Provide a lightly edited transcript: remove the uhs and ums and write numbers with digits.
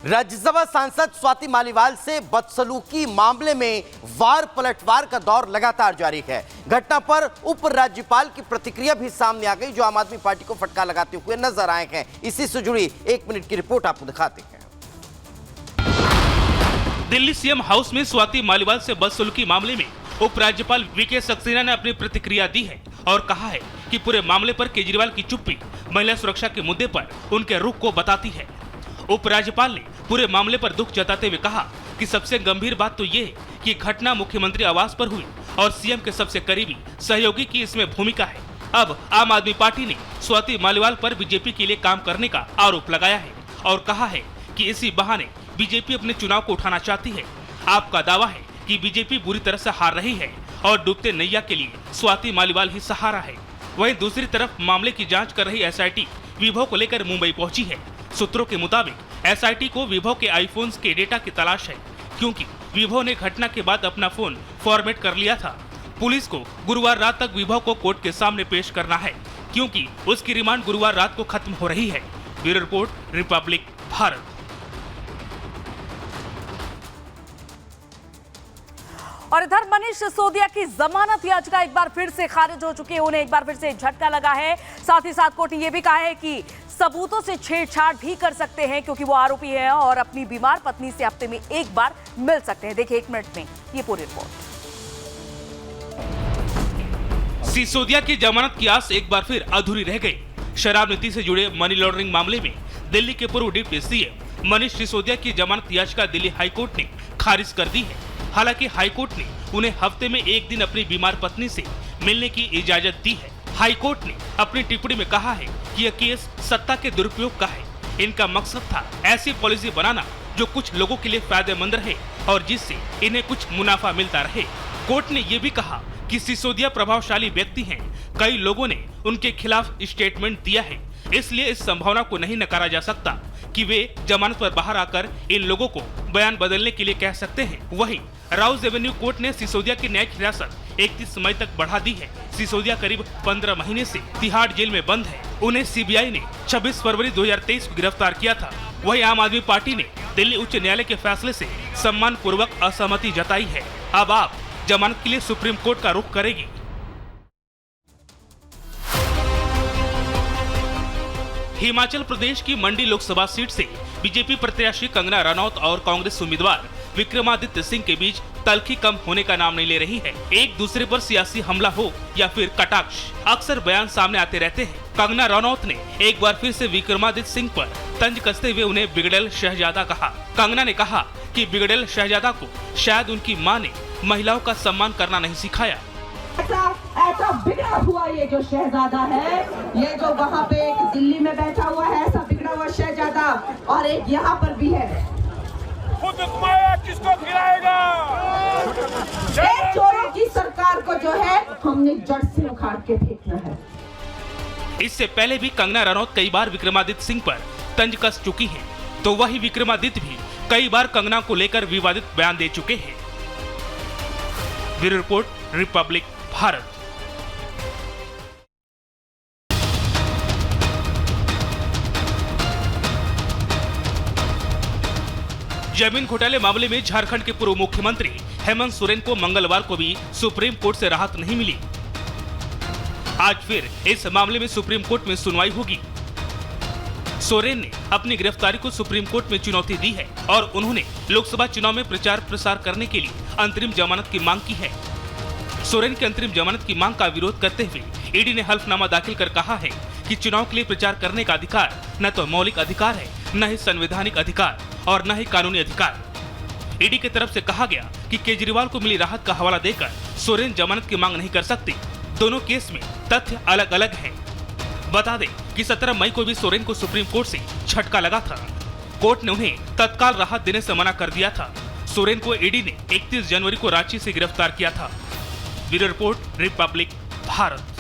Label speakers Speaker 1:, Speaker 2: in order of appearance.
Speaker 1: राज्यसभा सांसद स्वाति मालीवाल से बदसलूकी मामले में वार पलटवार का दौर लगातार जारी है। घटना पर उपराज्यपाल की प्रतिक्रिया भी सामने आ गई, जो आम आदमी पार्टी को फटकार लगाते हुए नजर आए हैं। इसी से जुड़ी 1 मिनट की रिपोर्ट आपको दिखाते हैं।
Speaker 2: दिल्ली सीएम हाउस में स्वाति मालीवाल से बदसलूकी मामले में उपराज्यपाल वीके सक्सेना ने अपनी प्रतिक्रिया दी है और कहा है कि पूरे मामले पर केजरीवाल की चुप्पी महिला सुरक्षा के मुद्दे पर उनके रुख को बताती है। उपराज्यपाल ने पूरे मामले पर दुख जताते हुए कहा कि सबसे गंभीर बात तो ये है कि घटना मुख्यमंत्री आवास पर हुई और सीएम के सबसे करीबी सहयोगी की इसमें भूमिका है। अब आम आदमी पार्टी ने स्वाति मालीवाल पर बीजेपी के लिए काम करने का आरोप लगाया है और कहा है कि इसी बहाने बीजेपी अपने चुनाव को उठाना चाहती है। आपका दावा है कि बीजेपी बुरी तरह से हार रही है और डूबते नैया के लिए स्वाति मालीवाल ही सहारा है। वहीं दूसरी तरफ मामले की जांच कर रही एसआईटी विभव को लेकर मुंबई पहुंची है। सूत्रों के मुताबिक एसआईटी को विभव के आईफोन्स के डेटा की तलाश है, क्योंकि विभव ने घटना के बाद अपना फोन फॉर्मेट कर लिया था। पुलिस को गुरुवार रात तक विभव को कोर्ट के सामने पेश करना है, क्योंकि उसकी रिमांड गुरुवार रात को खत्म हो रही है। Bureau report, Republic Bharat.
Speaker 3: और इधर मनीष सिसोदिया की जमानत याचिका एक बार फिर से खारिज हो चुकी है। उन्हें एक बार फिर से झटका लगा है। साथ ही साथ कोर्ट ने यह भी कहा है कि सबूतों से छेड़छाड़ भी कर सकते हैं, क्योंकि वो आरोपी हैं और अपनी बीमार पत्नी से हफ्ते में एक बार मिल सकते हैं। देखिए 1 मिनट में ये पूरी रिपोर्ट।
Speaker 2: सिसोदिया की जमानत की आस एक बार फिर अधूरी रह गई। शराब नीति से जुड़े मनी लॉन्ड्रिंग मामले में दिल्ली के पूर्व डिप्टी सीएम मनीष सिसोदिया की जमानत याचिका दिल्ली हाईकोर्ट ने खारिज कर दी है। हालांकि हाईकोर्ट ने उन्हें हफ्ते में एक दिन अपनी बीमार पत्नी से मिलने की इजाजत दी है। हाईकोर्ट ने अपनी टिप्पणी में कहा है कि यह केस सत्ता के दुरुपयोग का है। इनका मकसद था ऐसी पॉलिसी बनाना जो कुछ लोगों के लिए फायदेमंद रहे और जिससे इन्हें कुछ मुनाफा मिलता रहे। कोर्ट ने यह भी कहा कि सिसोदिया प्रभावशाली व्यक्ति हैं। कई लोगों ने उनके खिलाफ स्टेटमेंट दिया है, इसलिए इस संभावना को नहीं नकारा जा सकता कि वे जमानत पर बाहर आकर इन लोगों को बयान बदलने के लिए कह सकते हैं। वहीं राउज एवेन्यू कोर्ट ने सिसोदिया की न्यायिक हिरासत 31 मई तक बढ़ा दी है। सिसोदिया करीब 15 महीने से तिहाड़ जेल में बंद है। उन्हें सीबीआई ने 26 फरवरी 2023 को गिरफ्तार किया था। वहीं आम आदमी पार्टी ने दिल्ली उच्च न्यायालय के फैसले से सम्मान पूर्वक असहमति जताई है। अब आप जमानत के लिए सुप्रीम कोर्ट का रुख करेगी। हिमाचल प्रदेश की मंडी लोकसभा सीट से बीजेपी प्रत्याशी कंगना रनौत और कांग्रेस उम्मीदवार विक्रमादित्य सिंह के बीच तल्खी कम होने का नाम नहीं ले रही है। एक दूसरे पर सियासी हमला हो या फिर कटाक्ष, अक्सर बयान सामने आते रहते हैं। कंगना रनौत ने एक बार फिर से विक्रमादित्य सिंह पर तंज कसते हुए उन्हें बिगड़ैल शहजादा कहा। कंगना ने कहा कि बिगड़ैल शहजादा को शायद उनकी मां ने महिलाओं का सम्मान करना नहीं सिखाया।
Speaker 4: ऐसा बिगड़ा हुआ ये जो शहजादा है, ये जो वहाँ पे एक दिल्ली में बैठा हुआ है, ऐसा बिगड़ा हुआ शहजादा, और एक यहाँ पर भी है।
Speaker 5: खुद कमाया किसको खिलाएगा?
Speaker 4: एक चोरों की सरकार को जो है हमने जड़ से उखाड़ के फेंकना है।
Speaker 2: इससे पहले भी कंगना रनौत कई बार विक्रमादित्य सिंह पर तंज कस चुकी हैं, तो वही विक्रमादित्य भी कई बार कंगना को लेकर विवादित बयान दे चुके हैं। Bureau report, Republic Bharat. जमीन घोटाले मामले में झारखंड के पूर्व मुख्यमंत्री हेमंत सोरेन को मंगलवार को भी सुप्रीम कोर्ट से राहत नहीं मिली। आज फिर इस मामले में सुप्रीम कोर्ट में सुनवाई होगी। सोरेन ने अपनी गिरफ्तारी को सुप्रीम कोर्ट में चुनौती दी है और उन्होंने लोकसभा चुनाव में प्रचार प्रसार करने के लिए अंतरिम जमानत की मांग की है। सोरेन की अंतरिम जमानत की मांग का विरोध करते हुए ईडी ने हल्फनामा दाखिल कर कहा है कि चुनाव के लिए प्रचार करने का अधिकार न तो मौलिक अधिकार है, न ही संवैधानिक अधिकार और न ही कानूनी अधिकार। ईडी की तरफ से कहा गया कि केजरीवाल को मिली राहत का हवाला देकर सोरेन जमानत की मांग नहीं कर सकते। दोनों केस में तथ्य अलग अलग हैं। बता दें कि 17 मई को भी सोरेन को सुप्रीम कोर्ट से झटका लगा था। कोर्ट ने उन्हें तत्काल राहत देने से मना कर दिया था। सोरेन को ईडी ने 31 जनवरी को रांची से गिरफ्तार किया था। Bureau report, Republic Bharat.